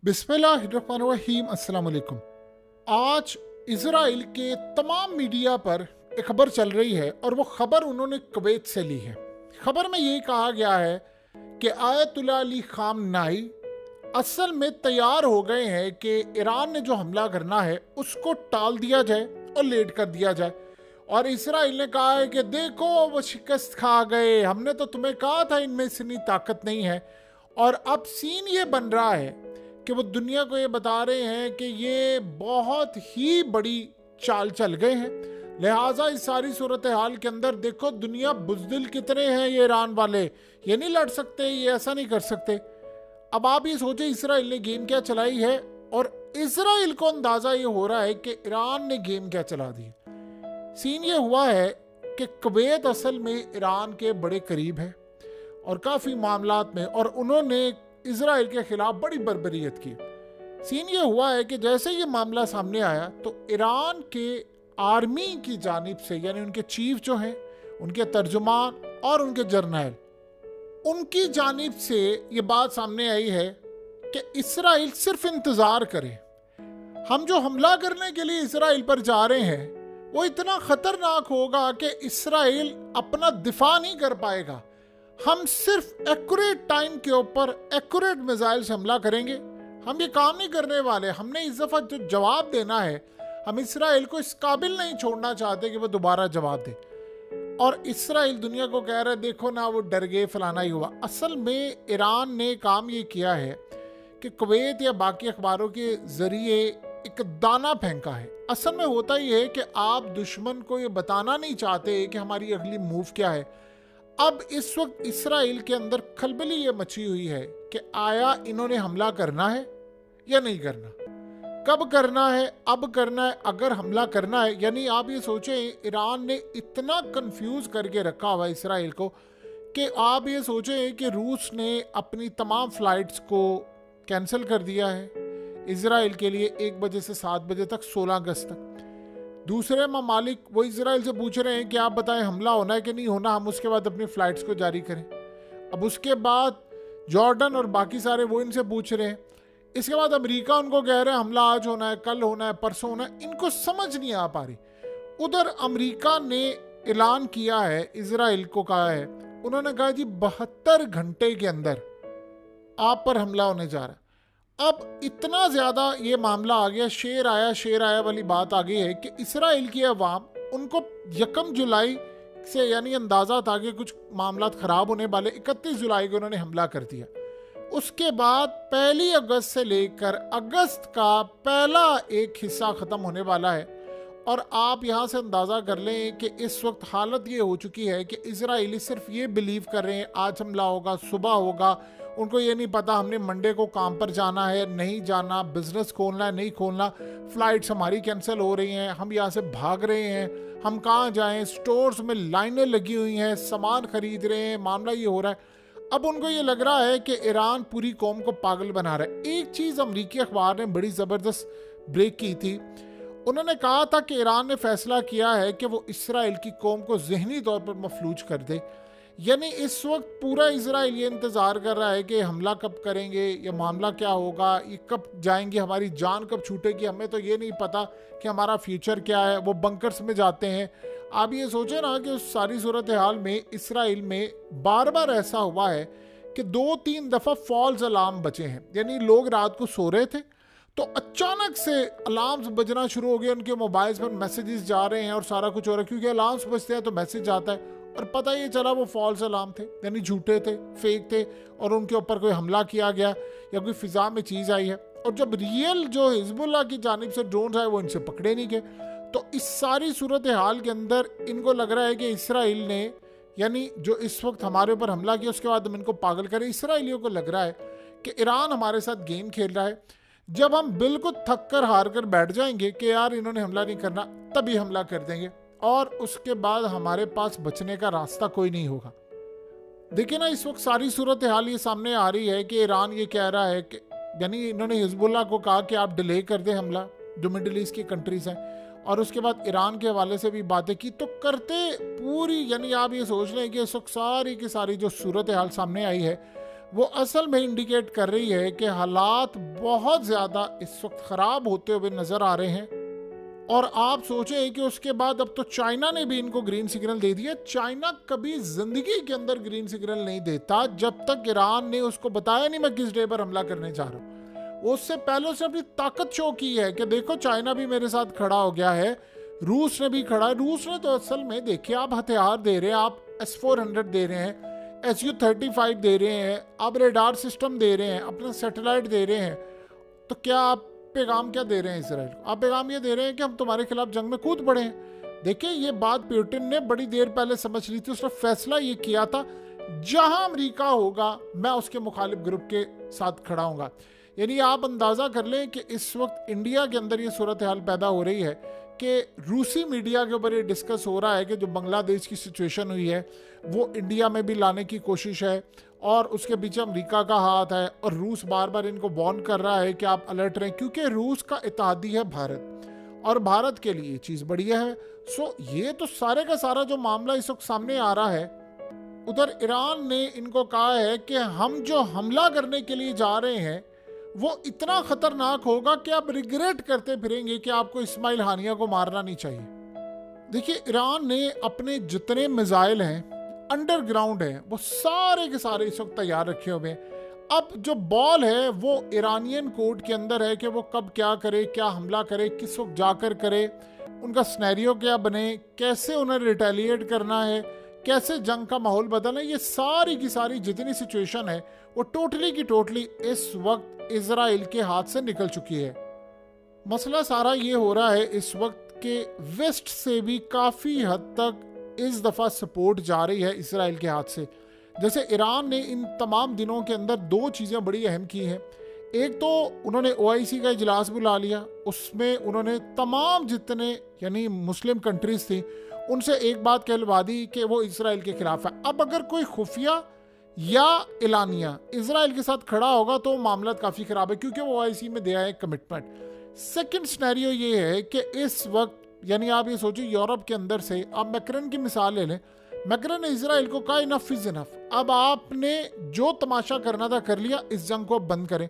बिस्मिल्लाहिर्रहमानिर्रहीम। अस्सलाम वालेकुम। आज इसराइल के तमाम मीडिया पर एक खबर चल रही है और वो खबर उन्होंने कुवैत से ली है। खबर में यही कहा गया है कि आयतुल्ला अली खामनाई असल में तैयार हो गए हैं कि ईरान ने जो हमला करना है उसको टाल दिया जाए और लेट कर दिया जाए। और इसराइल ने कहा है कि देखो वो शिकस्त खा गए, हमने तो तुम्हें कहा था इनमें इतनी ताकत नहीं है। और अब सीन ये बन रहा है कि वो दुनिया को ये बता रहे हैं कि ये बहुत ही बड़ी चाल चल गए हैं। लिहाजा इस सारी सूरत हाल के अंदर देखो दुनिया बुज़दिल कितने हैं ये ईरान वाले, ये नहीं लड़ सकते, ये ऐसा नहीं कर सकते। अब आप ये सोचे इसराइल ने गेम क्या चलाई है और इसराइल को अंदाज़ा ये हो रहा है कि ईरान ने गेम क्या चला दी। सीन ये हुआ है कि कुवैत असल में ईरान के बड़े करीब है और काफ़ी मामलात में, और उन्होंने इजराइल के खिलाफ बड़ी बर्बरियत की। सीन ये हुआ है कि जैसे ये मामला सामने आया तो ईरान के आर्मी की जानिब से, यानी उनके चीफ जो हैं, उनके तर्जुमान और उनके जर्नल, उनकी जानिब से ये बात सामने आई है कि इसराइल सिर्फ इंतज़ार करे। हम जो हमला करने के लिए इसराइल पर जा रहे हैं वो इतना ख़तरनाक होगा कि इसराइल अपना दिफा नहीं कर पाएगा। हम सिर्फ एक्यूरेट टाइम के ऊपर एक्यूरेट मिसाइल से हमला करेंगे। हम ये काम नहीं करने वाले। हमने इस दफ़ा जो जवाब देना है, हम इसराइल को इस काबिल नहीं छोड़ना चाहते कि वो दोबारा जवाब दे। और इसराइल दुनिया को कह रहा है देखो ना वो डर गए, फलाना ही हुआ। असल में ईरान ने काम ये किया है कि कुवैत या बाकी अखबारों के ज़रिए एक दाना फेंका है। असल में होता ही है कि आप दुश्मन को ये बताना नहीं चाहते कि हमारी अगली मूव क्या है। अब इस वक्त इसराइल के अंदर खलबली ये मची हुई है कि आया इन्होंने हमला करना है या नहीं करना, कब करना है, अब करना है, अगर हमला करना है। यानी आप ये सोचें ईरान ने इतना कंफ्यूज करके रखा हुआ है इसराइल को कि आप ये सोचें कि रूस ने अपनी तमाम फ्लाइट्स को कैंसिल कर दिया है इसराइल के लिए 1 बजे से 7 बजे तक, 16 अगस्त तक। दूसरे ममालिक वो इसराइल से पूछ रहे हैं कि आप बताएं हमला होना है कि नहीं होना, हम उसके बाद अपनी फ़्लाइट्स को जारी करें। अब उसके बाद जॉर्डन और बाकी सारे वो इनसे पूछ रहे हैं। इसके बाद अमेरिका उनको कह रहे हैं हमला आज होना है, कल होना है, परसों होना है। इनको समझ नहीं आ पा रही। उधर अमेरिका ने ऐलान किया है, इसराइल को कहा है, उन्होंने कहा जी 72 घंटे के अंदर आप पर हमला होने जा रहा है। अब इतना ज़्यादा ये मामला आ गया, शेर आया वाली बात आ गई है कि इसराइल की अवाम, उनको 1 जुलाई से यानी अंदाज़ा था कि कुछ मामला ख़राब होने वाले। 31 जुलाई को उन्होंने हमला कर दिया। उसके बाद 1 अगस्त से लेकर अगस्त का पहला एक हिस्सा ख़त्म होने वाला है। और आप यहाँ से अंदाज़ा कर लें कि इस वक्त हालत ये हो चुकी है कि इजराइली सिर्फ ये बिलीव कर रहे हैं आज हमला होगा, सुबह होगा। उनको ये नहीं पता हमने मंडे को काम पर जाना है, नहीं जाना, बिजनेस खोलना है, नहीं खोलना, फ़्लाइट्स हमारी कैंसिल हो रही हैं, हम यहाँ से भाग रहे हैं, हम कहाँ जाएं, स्टोर्स में लाइनें लगी हुई हैं, सामान खरीद रहे हैं, मामला ये हो रहा है। अब उनको ये लग रहा है कि ईरान पूरी कौम को पागल बना रहा है। एक चीज़ अमरीकी अखबार ने बड़ी ज़बरदस्त ब्रेक की थी। उन्होंने कहा था कि ईरान ने फैसला किया है कि वो इसराइल की कौम को ज़हनी तौर पर मफलूज कर दे। यानी इस वक्त पूरा इसराइल ये इंतज़ार कर रहा है कि हमला कब करेंगे, ये मामला क्या होगा, ये कब जाएंगे, हमारी जान कब छूटेगी। हमें तो ये नहीं पता कि हमारा फ्यूचर क्या है। वो बंकर्स में जाते हैं। आप ये सोचें ना कि उस सारी सूरत हाल में इसराइल में बार बार ऐसा हुआ है कि 2-3 दफ़ा फॉल्स अलार्म बचे हैं। यानी लोग रात को सो रहे थे तो अचानक से अलार्म्स बजना शुरू हो गए, उनके मोबाइल्स पर मैसेजेस जा रहे हैं और सारा कुछ हो रहा है। क्योंकि अलार्म्स बजते हैं तो मैसेज आता है और पता ये चला वो फॉल्स अलार्म थे, यानी झूठे थे, फेक थे, और उनके ऊपर कोई हमला किया गया या कोई फ़िज़ा में चीज़ आई है। और जब रियल जो हिजबुल्लाह की जानिब से ड्रोन आए वो इनसे पकड़े नहीं गए। तो इस सारी सूरत हाल के अंदर इनको लग रहा है कि इसराइल ने, यानी जो इस वक्त हमारे ऊपर हमला किया उसके बाद हम इनको पागल करें। इसराइलियों को लग रहा है कि ईरान हमारे साथ गेम खेल रहा है। जब हम बिल्कुल थक कर हार कर बैठ जाएंगे कि यार इन्होंने हमला नहीं करना, तभी हमला कर देंगे और उसके बाद हमारे पास बचने का रास्ता कोई नहीं होगा। देखिए ना इस वक्त सारी सूरत हाल ये सामने आ रही है कि ईरान ये कह रहा है कि, यानी इन्होंने हिजबुल्लाह को कहा कि आप डिले कर दें हमला, जो मिडिल ईस्ट की कंट्रीज़ हैं, और उसके बाद ईरान के हवाले से भी बातें की। तो करते पूरी, यानी आप ये सोच लें कि इस वक्त सारी की सारी जो सूरत हाल सामने आई है वो असल में इंडिकेट कर रही है कि हालात बहुत ज़्यादा इस वक्त ख़राब होते हुए नज़र आ रहे हैं। और आप सोचें कि उसके बाद अब तो चाइना ने भी इनको ग्रीन सिग्नल दे दिया। चाइना कभी ज़िंदगी के अंदर ग्रीन सिग्नल नहीं देता जब तक ईरान ने उसको बताया नहीं मैं किस डे पर हमला करने जा रहा हूँ। उससे पहले उसने अपनी ताकत शो की है कि देखो चाइना भी मेरे साथ खड़ा हो गया है, रूस ने भी खड़ा है। रूस ने तो असल में देखिए, आप हथियार दे रहे हैं, आप S-400 दे रहे हैं, Su-35 दे रहे हैं, आप रेडार सिस्टम दे रहे हैं, अपना सैटेलाइट दे रहे हैं, तो क्या आप पैगाम क्या दे रहे हैं इसराइल को? आप पैगाम ये दे रहे हैं कि हम तुम्हारे खिलाफ जंग में कूद पड़े हैं। देखिए, ये बात पुतिन ने बड़ी देर पहले समझ ली थी। उसने फैसला ये किया था जहां अमेरिका होगा मैं उसके मुखालिफ ग्रुप के साथ खड़ा हूँगा। यानी आप अंदाज़ा कर लें कि इस वक्त इंडिया के अंदर ये सूरत हाल पैदा हो रही है कि रूसी मीडिया के ऊपर ये डिस्कस हो रहा है कि जो बांग्लादेश की सिचुएशन हुई है वो इंडिया में भी लाने की कोशिश है और उसके पीछे अमेरिका का हाथ है। और रूस बार बार इनको वार्न कर रहा है कि आप अलर्ट रहें, क्योंकि रूस का इत्तेहादी है भारत और भारत के लिए ये चीज़ बढ़िया है। सो ये तो सारे का सारा जो मामला इस वक्त सामने आ रहा है। उधर ईरान ने इनको कहा है कि हम जो हमला करने के लिए जा रहे हैं वो इतना खतरनाक होगा कि आप रिग्रेट करते फिरेंगे कि आपको इस्माइल हानिया को मारना नहीं चाहिए। देखिए, ईरान ने अपने जितने मिसाइल हैं अंडरग्राउंड हैं वो सारे के सारे इस वक्त तैयार रखे हुए हैं। अब जो बॉल है वो ईरानियन कोर्ट के अंदर है कि वो कब क्या करे, क्या हमला करे, किस वक्त जाकर करे, उनका स्नैरियो क्या बने, कैसे उन्हें रिटेलिएट करना है, कैसे जंग का माहौल बदलना है। ये सारी की सारी जितनी सिचुएशन है वो टोटली की टोटली इस वक्त इजराइल के हाथ से निकल चुकी है। मसला सारा ये हो रहा है इस वक्त के वेस्ट से भी काफ़ी हद तक इस दफ़ा सपोर्ट जा रही है इजराइल के हाथ से। जैसे ईरान ने इन तमाम दिनों के अंदर दो चीज़ें बड़ी अहम की हैं। एक तो उन्होंने OIC का इजलास बुला लिया, उसमें उन्होंने तमाम जितने यानी मुस्लिम कंट्रीज थी उनसे एक बात कहलवा दी कि वो इजराइल के खिलाफ है। अब अगर कोई खुफिया या एलानिया इजराइल के साथ खड़ा होगा तो मामला काफ़ी ख़राब है, क्योंकि वो OIC में दिया है कमिटमेंट। सेकंड सिनेरियो ये है कि इस वक्त यानी आप ये सोचिए यूरोप के अंदर से आप मैक्रन की मिसाल ले लें। मैक्रन ने इजराइल को कहा इनफ इज इनफ, अब आपने जो तमाशा करना था कर लिया, इस जंग को बंद करें।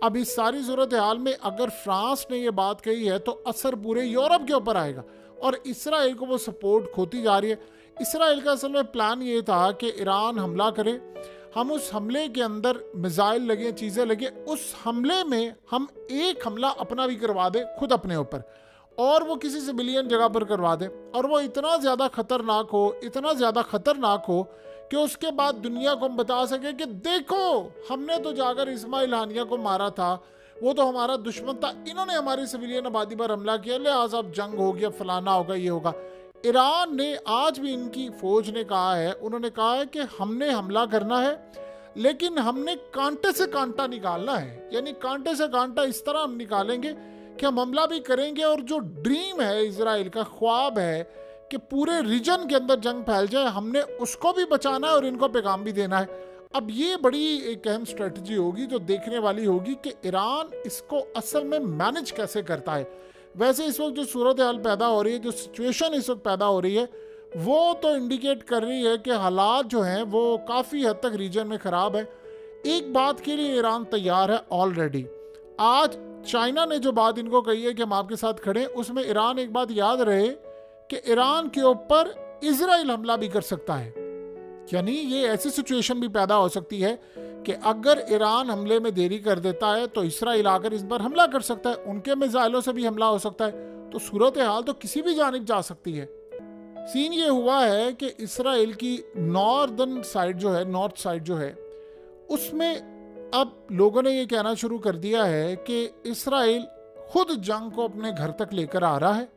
अब इस सारी सूरत हाल में अगर फ्रांस ने ये बात कही है तो असर पूरे यूरोप के ऊपर आएगा और इसराइल को वो सपोर्ट खोती जा रही है। इसराइल का असल में प्लान ये था कि ईरान हमला करे, हम उस हमले के अंदर मिसाइल लगे, चीज़ें लगे, उस हमले में हम एक हमला अपना भी करवा दें खुद अपने ऊपर और वो किसी सिविलियन जगह पर करवा दें और वो इतना ज़्यादा खतरनाक हो, इतना ज़्यादा खतरनाक हो कि उसके बाद दुनिया को हम बता सके कि देखो हमने तो जाकर इस्माइल हानिया को मारा था, वो तो हमारा दुश्मन था, इन्होंने हमारी सिविलियन आबादी पर हमला किया, लिहाजा अब जंग हो गया, फलाना होगा, ये होगा। ईरान ने आज भी इनकी फौज ने कहा है, उन्होंने कहा है कि हमने हमला करना है लेकिन हमने कांटे से कांटा निकालना है। यानी कांटे से कांटा इस तरह हम निकालेंगे कि हम हमला भी करेंगे और जो ड्रीम है इजराइल का, ख्वाब है कि पूरे रीजन के अंदर जंग फैल जाए, हमने उसको भी बचाना है और इनको पैगाम भी देना है। अब ये बड़ी एक अहम स्ट्रेटजी होगी जो देखने वाली होगी कि ईरान इसको असल में मैनेज कैसे करता है। वैसे इस वक्त जो सूरत हाल पैदा हो रही है, जो सिचुएशन इस वक्त पैदा हो रही है, वो तो इंडिकेट कर रही है कि हालात जो हैं वो काफ़ी हद तक रीजन में ख़राब है। एक बात के लिए ईरान तैयार है ऑलरेडी। आज चाइना ने जो बात इनको कही है कि हम आपके साथ खड़े हैं, उसमें ईरान एक बात याद रहे कि ईरान के ऊपर इजराइल हमला भी कर सकता है। यानी ये ऐसी सिचुएशन भी पैदा हो सकती है कि अगर ईरान हमले में देरी कर देता है तो इसराइल आकर इस बार हमला कर सकता है, उनके मिसाइलों से भी हमला हो सकता है। तो सूरत हाल तो किसी भी जानिब जा सकती है। सीन ये हुआ है कि इसराइल की नॉर्दर्न साइड जो है, नॉर्थ साइड जो है, उसमें अब लोगों ने ये कहना शुरू कर दिया है कि इसराइल खुद जंग को अपने घर तक लेकर आ रहा है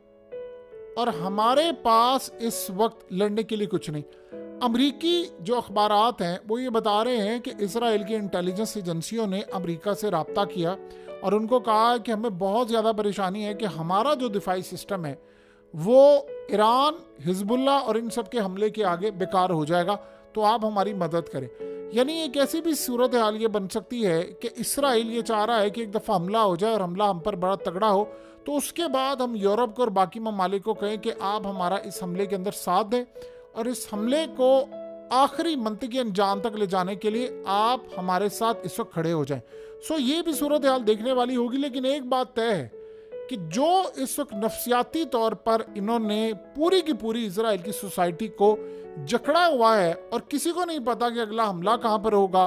और हमारे पास इस वक्त लड़ने के लिए कुछ नहीं। अमरीकी जो अखबारात हैं वो ये बता रहे हैं कि इसराइल की इंटेलिजेंस एजेंसियों ने अमरीका से रब्ता किया और उनको कहा कि हमें बहुत ज़्यादा परेशानी है कि हमारा जो दिफाई सिस्टम है वो ईरान, हिजबुल्ला और इन सब के हमले के आगे बेकार हो जाएगा, तो आप हमारी मदद करें। यानी एक ऐसी भी सूरत हाल ये बन सकती है कि इसराइल ये चाह रहा है कि एक दफ़ा हमला हो जाए और हमला हम पर बड़ा तगड़ा हो, तो उसके बाद हम यूरोप को और बाकी ममालिक को कहें कि आप हमारा इस हमले के अंदर साथ दें और इस हमले को आखिरी मंतकी अंजाम तक ले जाने के लिए आप हमारे साथ इस वक्त खड़े हो जाएं। सो ये भी सूरत हाल देखने वाली होगी, लेकिन एक बात तय है कि जो इस वक्त नफ्सियाती तौर पर इन्होंने पूरी की पूरी इजराइल की सोसाइटी को जकड़ा हुआ है और किसी को नहीं पता कि अगला हमला कहाँ पर होगा,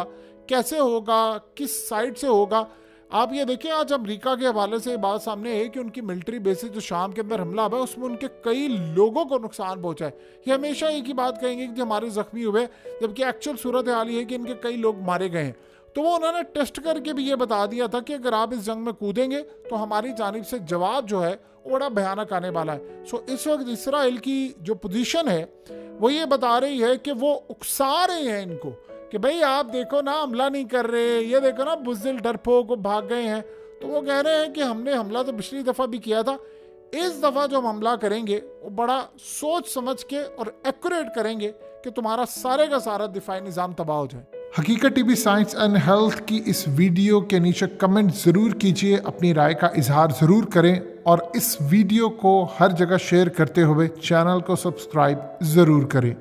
कैसे होगा, किस साइड से होगा। आप ये देखिए, आज अमेरिका के हवाले से बात सामने है कि उनकी मिलिट्री बेसिस जो शाम के अंदर हमला हुआ है उसमें उनके कई लोगों को नुकसान पहुंचा है। ये हमेशा एक ही बात कहेंगे कि हमारे जख्मी हुए, जबकि एक्चुअल सूरत हाल ये है कि इनके कई लोग मारे गए हैं। तो वो उन्होंने टेस्ट करके भी ये बता दिया था कि अगर आप इस जंग में कूदेंगे तो हमारी जानिब से जवाब जो है वो बड़ा भयानक आने वाला है। सो इस वक्त इसराइल की जो पोजीशन है वो ये बता रही है कि वो उकसा रहे हैं इनको कि भाई आप देखो ना हमला नहीं कर रहे, ये देखो ना बुज़दिल डरपोक को भाग गए हैं। तो वो कह रहे हैं कि हमने हमला तो पिछली दफ़ा भी किया था, इस दफ़ा जो हम हमला करेंगे वो बड़ा सोच समझ के और एक्यूरेट करेंगे कि तुम्हारा सारे का सारा दिफाई निज़ाम तबाह हो जाए। हकीकत टीवी साइंस एंड हेल्थ की इस वीडियो के नीचे कमेंट ज़रूर कीजिए, अपनी राय का इजहार ज़रूर करें और इस वीडियो को हर जगह शेयर करते हुए चैनल को सब्सक्राइब ज़रूर करें।